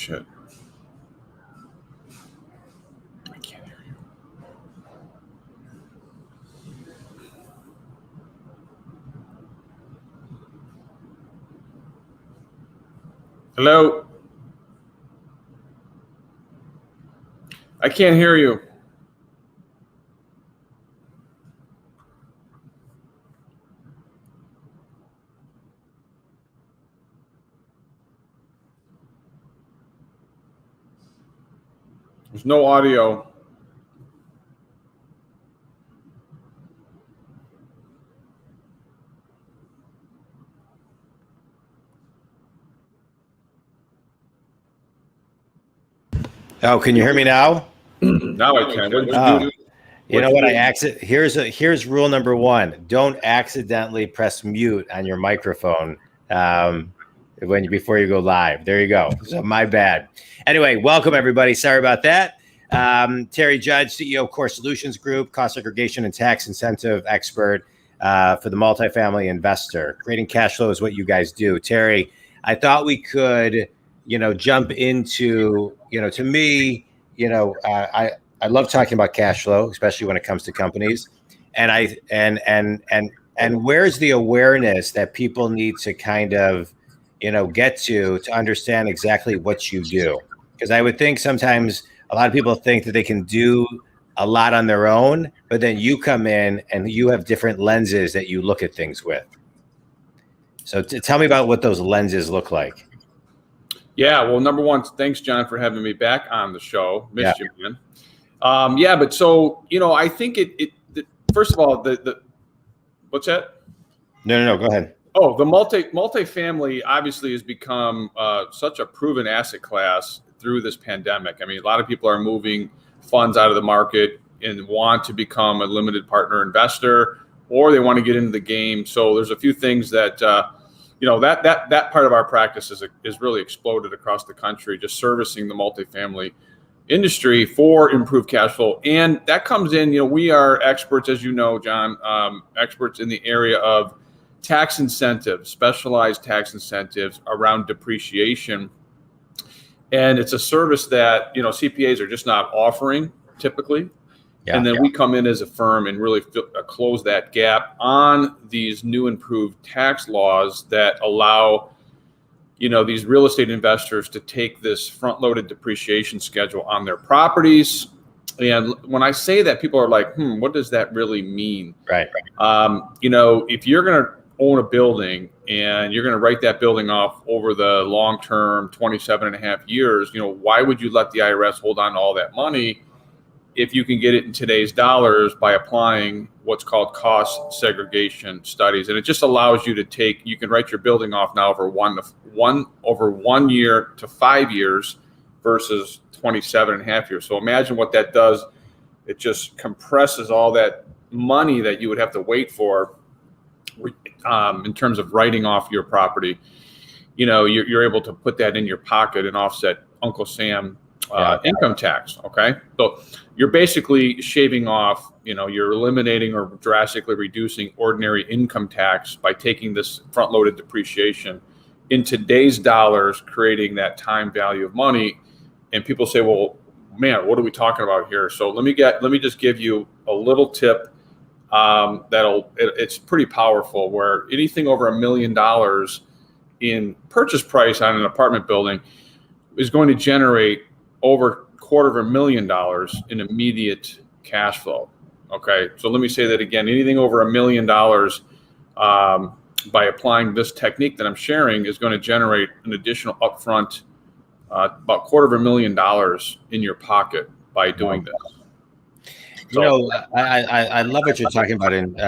shit. I can't hear you. Hello? I can't hear you. There's no audio. Oh, can you hear me now? Now I can. What did you do? You know what? Here's rule number one: don't accidentally press mute on your microphone before you go live. There you go. So my bad. Anyway, welcome everybody. Sorry about that. Terry Judge, CEO of Core Solutions Group, cost segregation and tax incentive expert for the multifamily investor. Creating cash flow is what you guys do. Terry, I thought we could, jump into, to me, I love talking about cash flow, especially when it comes to companies. And where's the awareness that people need to kind of, get to understand exactly what you do? Because I would think sometimes a lot of people think that they can do a lot on their own, but then you come in and you have different lenses that you look at things with. So tell me about what those lenses look like. Yeah, well, number one, thanks, John, for having me back on the show. Missed you, man. But so, I think first of all, the what's that? No, go ahead. Oh, the multifamily obviously has become such a proven asset class through this pandemic. I mean, a lot of people are moving funds out of the market and want to become a limited partner investor, or they want to get into the game. So there's a few things that, that part of our practice is really exploded across the country, just servicing the multifamily industry for improved cash flow. And that comes in, we are experts, as you know, John, experts in the area of tax incentives, specialized tax incentives around depreciation. And it's a service that, CPAs are just not offering typically. Yeah, and then we come in as a firm and really close that gap on these new improved tax laws that allow, these real estate investors to take this front-loaded depreciation schedule on their properties. And when I say that, people are like, what does that really mean? Right. If you're going to own a building and you're going to write that building off over the long term, 27 and a half years, why would you let the IRS hold on to all that money if you can get it in today's dollars by applying what's called cost segregation studies? And it just allows you to you can write your building off now over 1 year to 5 years versus 27 and a half years. So imagine what that does. It just compresses all that money that you would have to wait for in terms of writing off your property. You're able to put that in your pocket and offset Uncle Sam income tax. Okay. So you're basically shaving off, you're eliminating or drastically reducing ordinary income tax by taking this front loaded depreciation in today's dollars, creating that time value of money. And people say, well, man, what are we talking about here? So let me just give you a little tip. It's pretty powerful, where anything over $1 million in purchase price on an apartment building is going to generate over $250,000 in immediate cash flow. Okay. So let me say that again, anything over $1 million by applying this technique that I'm sharing is going to generate an additional upfront about $250,000 in your pocket by doing this. I love what you're talking about. And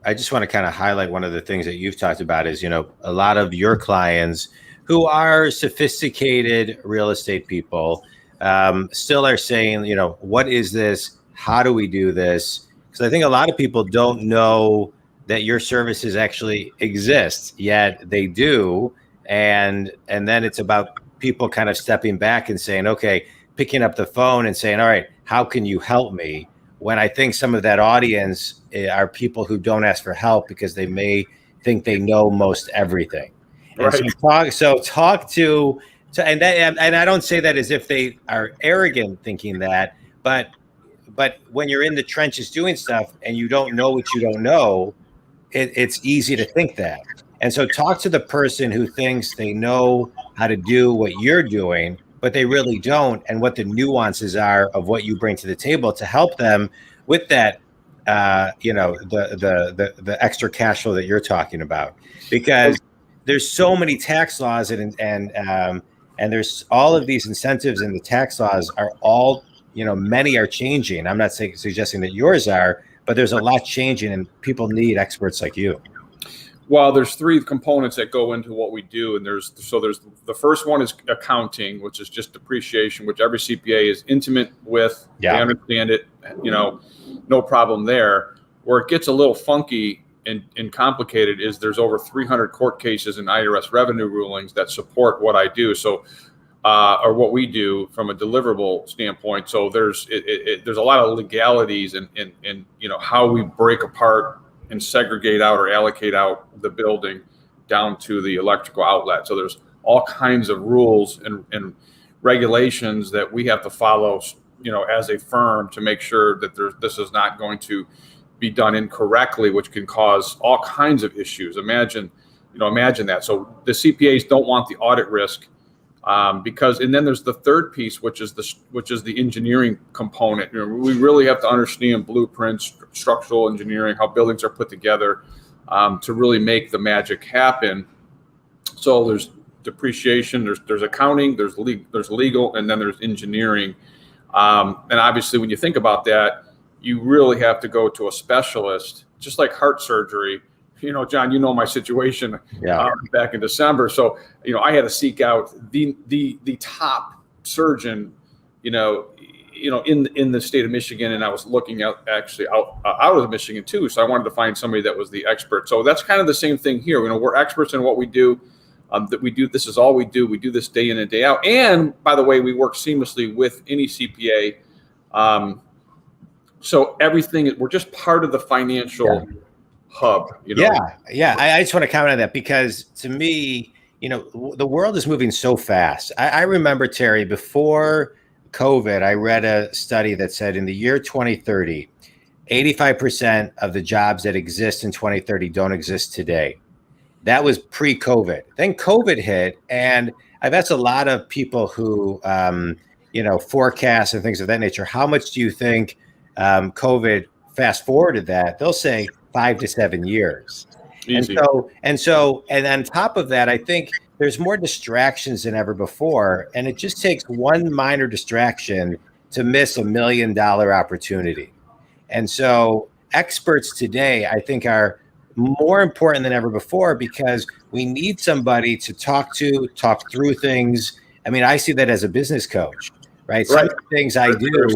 I just want to kind of highlight one of the things that you've talked about is, a lot of your clients who are sophisticated real estate people still are saying, what is this? How do we do this? Because I think a lot of people don't know that your services actually exist, yet they do. And then it's about people kind of stepping back and saying, okay, picking up the phone and saying, all right, how can you help me? When I think some of that audience are people who don't ask for help because they may think they know most everything. Right. And so talk to So, and I don't say that as if they are arrogant thinking that, but when you're in the trenches doing stuff and you don't know what you don't know, it's easy to think that. And so talk to the person who thinks they know how to do what you're doing, but they really don't, and what the nuances are of what you bring to the table to help them with that, the extra cash flow that you're talking about. Because there's so many tax laws and there's all of these incentives, and the tax laws are all, many are changing. I'm not suggesting that yours are, but there's a lot changing, and people need experts like you. Well, there's three components that go into what we do, and there's the first one is accounting, which is just depreciation, which every CPA is intimate with. Yeah. They understand it, no problem there. Where it gets a little funky and complicated is there's over 300 court cases and IRS revenue rulings that support what I do. So, or what we do from a deliverable standpoint. So there's a lot of legalities and how we break apart and segregate out or allocate out the building down to the electrical outlet. So there's all kinds of rules and regulations that we have to follow, as a firm, to make sure that this is not going to be done incorrectly, which can cause all kinds of issues. Imagine that. So the CPAs don't want the audit risk, and then there's the third piece, which is the engineering component. We really have to understand blueprints, structural engineering, how buildings are put together, to really make the magic happen. So there's depreciation, there's accounting, there's legal, and then there's engineering. And obviously, when you think about that, you really have to go to a specialist, just like heart surgery. John, my situation back in December. So, I had to seek out the top surgeon, in the state of Michigan, and I was looking out of Michigan too. So I wanted to find somebody that was the expert. So that's kind of the same thing here. We're experts in what we do. That we do. This is all we do. We do this day in and day out. And by the way, we work seamlessly with any CPA. So everything, we're just part of the financial hub. Yeah. I just want to comment on that, because to me, the world is moving so fast. I remember, Terry, before COVID, I read a study that said in the year 2030, 85% of the jobs that exist in 2030 don't exist today. That was pre-COVID. Then COVID hit, and I've asked a lot of people who, forecast and things of that nature, how much do you think COVID fast forwarded that? They'll say 5 to 7 years. Easy. And on top of that, I think there's more distractions than ever before, and it just takes one minor distraction to miss $1 million opportunity. And so experts today, I think, are more important than ever before, because we need somebody to talk through things. I mean, I see that as a business coach, right? Some of the things I do,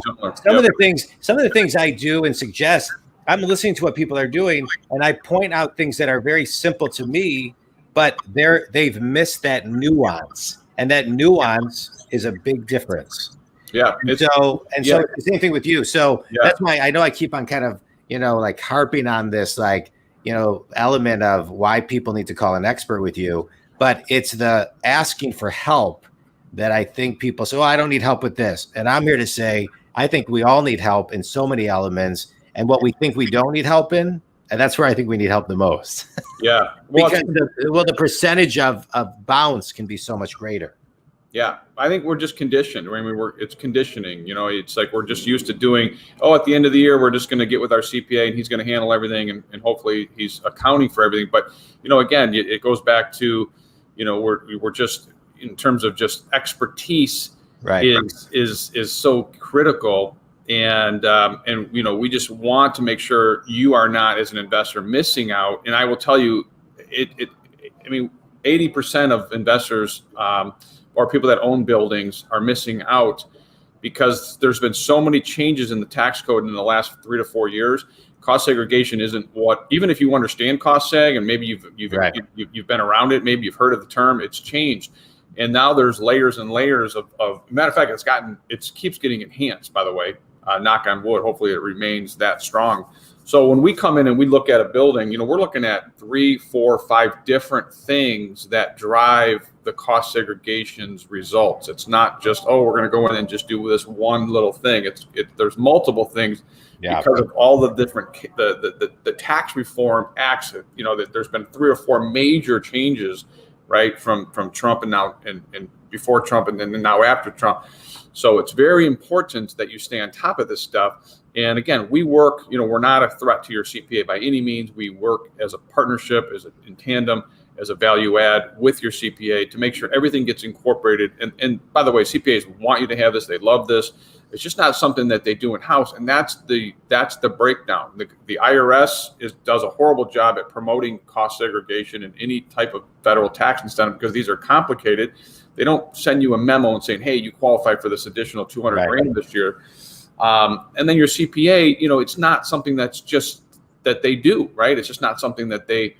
some of the things I do and suggest, I'm listening to what people are doing, and I point out things that are very simple to me, but they've missed that nuance, and that nuance is a big difference. Yeah. So the same thing with you. So that's why I know I keep on kind of, like harping on this, like, element of why people need to call an expert with you, but it's the asking for help that I think people say, I don't need help with this. And I'm here to say, I think we all need help in so many elements, and what we think we don't need help in, and that's where I think we need help the most. Yeah. Because the percentage of bounce can be so much greater. Yeah, I think we're just conditioned. I mean, it's conditioning. It's like we're just used to doing, at the end of the year, we're just going to get with our CPA and he's going to handle everything, and hopefully he's accounting for everything. But, again, it goes back to, we're just, in terms of just expertise, right, is so critical. And we just want to make sure you are not, as an investor, missing out. And I will tell you, 80% of investors, or people that own buildings, are missing out because there's been so many changes in the tax code in the last 3 to 4 years. Cost segregation isn't even if you understand cost seg, and maybe you've been around it, maybe you've heard of the term, it's changed. And now there's layers and layers of matter of fact, it keeps getting enhanced, by the way, knock on wood, hopefully it remains that strong. So when we come in and we look at a building, we're looking at 3, 4, 5 different things that drive the cost segregation's results. It's not just, we're going to go in and just do this one little thing. There's multiple things because of all the different, the tax reform acts, that there's been 3 or 4 major changes, right? From Trump and now, and before Trump and then now after Trump. So it's very important that you stay on top of this stuff. And again, we work, we're not a threat to your CPA by any means. We work as a partnership, in tandem, as a value add with your CPA to make sure everything gets incorporated. And by the way, CPAs want you to have this. They love this. It's just not something that they do in house. And that's the breakdown. The IRS does a horrible job at promoting cost segregation and any type of federal tax incentive because these are complicated. They don't send you a memo and saying, hey, you qualify for this additional 200 grand this year. And then your CPA, it's not something that's just that they do, right? It's just not something that they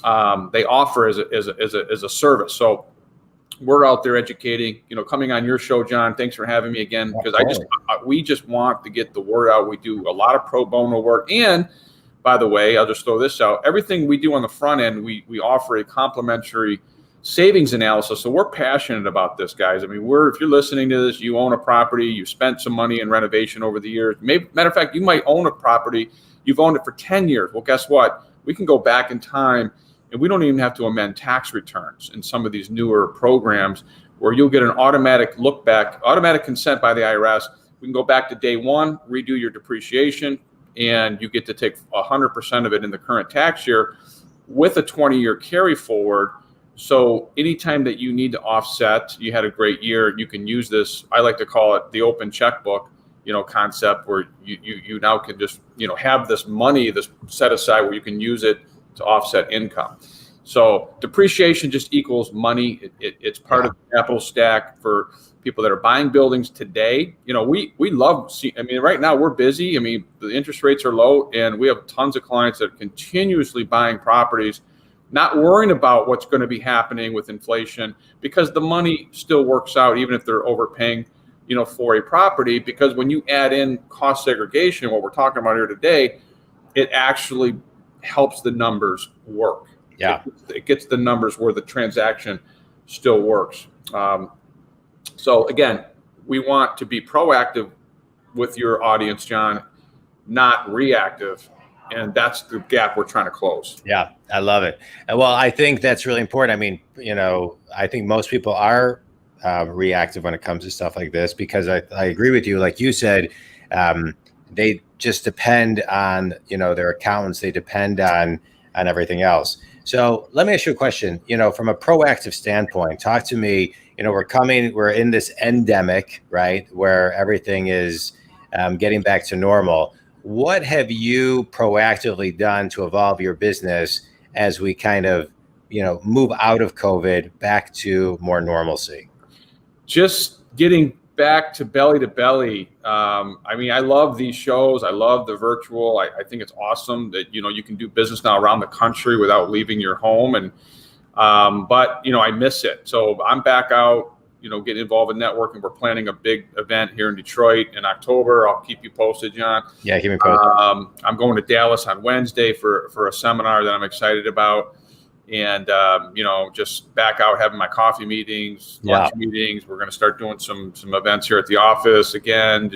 offer as a service. So we're out there educating, coming on your show, John. Thanks for having me again, because we just want to get the word out. We do a lot of pro bono work. And by the way, I'll just throw this out. Everything we do on the front end, we offer a complimentary savings analysis. So we're passionate about this, guys. I mean, if you're listening to this, you own a property, you spent some money in renovation over the years. Matter of fact, you might own a property, you've owned it for 10 years. Well, guess what? We can go back in time and we don't even have to amend tax returns in some of these newer programs where you'll get an automatic look back, automatic consent by the IRS. We can go back to day one, redo your depreciation, and you get to take 100% of it in the current tax year with a 20-year carry forward. So anytime that you need to offset, you had a great year, you can use this. I like to call it the open checkbook, concept where you now can just, have this money, this set aside where you can use it to offset income. So depreciation just equals money. It's part of the capital stack for people that are buying buildings today. We love, right now we're busy. The interest rates are low and we have tons of clients that are continuously buying properties, not worrying about what's going to be happening with inflation because the money still works out even if they're overpaying, for a property, because when you add in cost segregation, what we're talking about here today, it actually helps the numbers work. Yeah. It gets the numbers where the transaction still works. So again, we want to be proactive with your audience, John, not reactive. And that's the gap we're trying to close. Yeah, I love it. Well, I think that's really important. I think most people are reactive when it comes to stuff like this because I agree with you. Like you said, they just depend on, their accountants. They depend on everything else. So let me ask you a question, from a proactive standpoint, talk to me, we're in this endemic, right? Where everything is getting back to normal. What have you proactively done to evolve your business as we kind of, move out of COVID back to more normalcy? Just getting back to belly. I love these shows. I love the virtual. I think it's awesome that, you can do business now around the country without leaving your home. And, but I miss it. So I'm back out, getting involved in networking. We're planning a big event here in Detroit in October. I'll keep you posted, John. Yeah, keep me posted. I'm going to Dallas on Wednesday for a seminar that I'm excited about. And, just back out having my coffee meetings, lunch meetings. We're going to start doing some events here at the office again.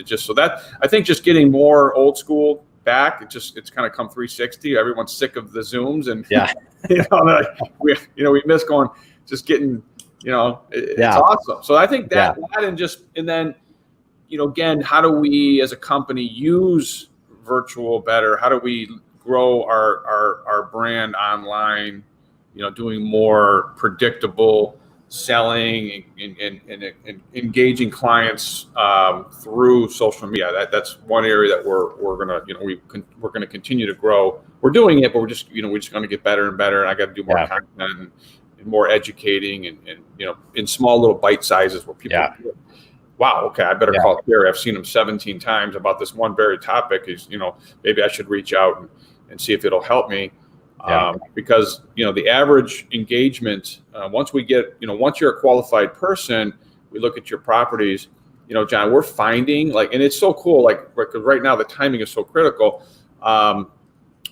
I think just getting more old school back, it's kind of come 360. Everyone's sick of the Zooms and, we miss going, just getting, it's awesome. So I think that and then, again, how do we as a company use virtual better? How do we grow our brand online? Doing more predictable selling and engaging clients through social media. That's one area that we're gonna continue to grow. We're doing it, but we're just gonna get better and better. And I got to do more content and more educating and in small little bite sizes where people. Wow. Okay. I better call Gary. I've seen him 17 times about this one very topic. Maybe I should reach out and see if it'll help me. Because, the average engagement, once you're a qualified person, we look at your properties, John, we're finding and it's so cool. Because right now the timing is so critical.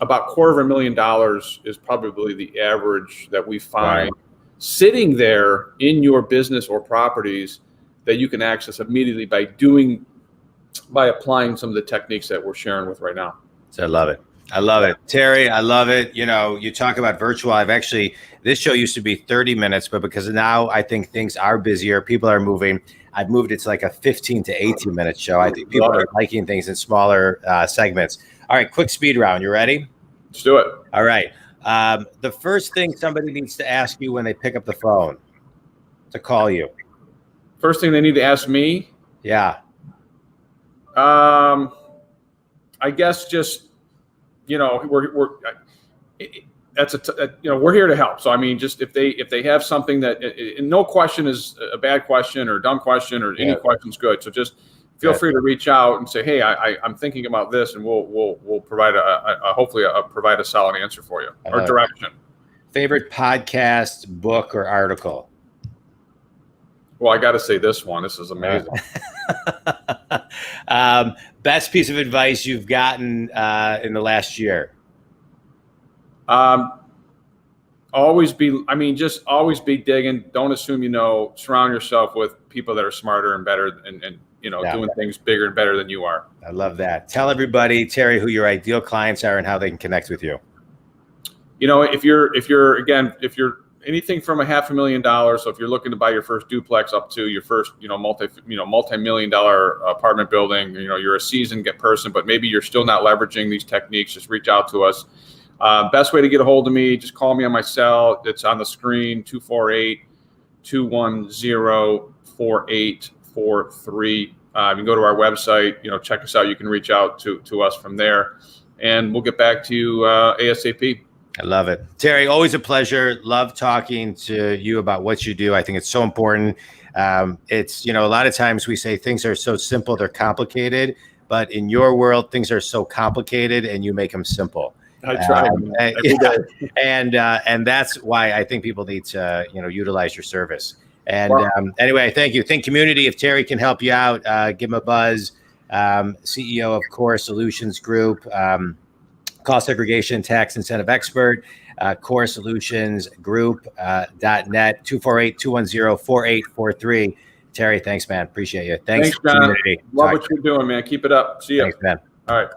about $250,000 is probably the average that we find sitting there in your business or properties that you can access immediately by applying some of the techniques that we're sharing with right now. So I love it. I love it. Terry, I love it. You know, you talk about virtual. This show used to be 30 minutes, but because now I think things are busier, people are moving. I've moved it to like a 15 to 18 minute show. I think people are liking things in smaller segments. All right, quick speed round. You ready? Let's do it. All right. The first thing somebody needs to ask you when they pick up the phone to call you. First thing they need to ask me? Yeah. I guess just, you know, we're here to help. So, I mean, just if they have something that, no question is a bad question or a dumb question or any question's good. So just feel free to reach out and say, hey, I'm thinking about this, and we'll provide hopefully provide a solid answer for you or direction. Favorite podcast, book, or article? Well, I got to say this one. This is amazing. Best piece of advice you've gotten in the last year? Always be digging. Don't assume you know. Surround yourself with people that are smarter and better and doing things bigger and better than you are. I love that. Tell everybody, Terry, who your ideal clients are and how they can connect with you. You know, if you're anything from $500,000, so if you're looking to buy your first duplex up to your first, multi-million-dollar apartment building, you're a seasoned person, but maybe you're still not leveraging these techniques, just reach out to us. Best way to get a hold of me, just call me on my cell. It's on the screen, 248-210-4843. You can go to our website, check us out. You can reach out to us from there, and we'll get back to you ASAP. I love it. Terry, always a pleasure. Love talking to you about what you do. I think it's so important. It's, a lot of times we say things are so simple, they're complicated, but in your world, things are so complicated and you make them simple. I try. And that's why I think people need to, utilize your service. And anyway, thank you. Think community, if Terry can help you out, give him a buzz. CEO of Core Solutions Group, Cost Segregation Tax Incentive Expert, Core Solutions Group.net, 248-210-4843. Terry, thanks, man. Appreciate you. Thanks, John. community. Love what you're doing, man. Keep it up. See you. Thanks, man. All right.